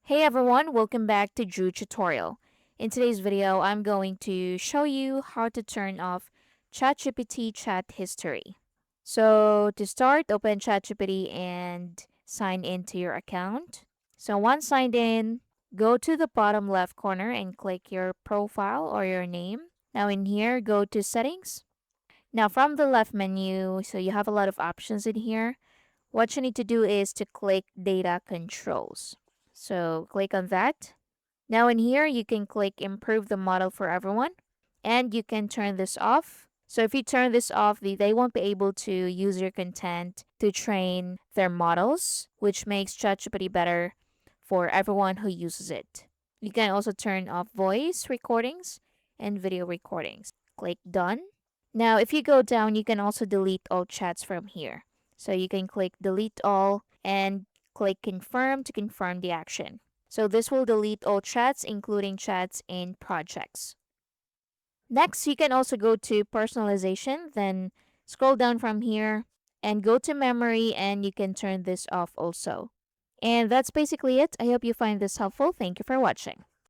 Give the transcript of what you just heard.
Hey everyone, welcome back to Drew Tutorial. In today's video, I'm going to show you how to turn off ChatGPT chat history. So to start, open ChatGPT and sign into your account. So once signed in, go to the bottom left corner and click your profile or your name. Now in here, go to settings. Now from the left menu, so you have a lot of options in here. What you need to do is to click data controls. So click on that. Now in here, you can click improve the model for everyone and you can turn this off. So if you turn this off, they won't be able to use your content to train their models, which makes ChatGPT better for everyone who uses it. You can also turn off voice recordings and video recordings. Click done. Now, if you go down, you can also delete all chats from here. So you can click delete all and click confirm to confirm the action. So this will delete all chats, including chats in projects. Next, you can also go to personalization, then scroll down from here and go to memory and you can turn this off also. And that's basically it. I hope you find this helpful. Thank you for watching.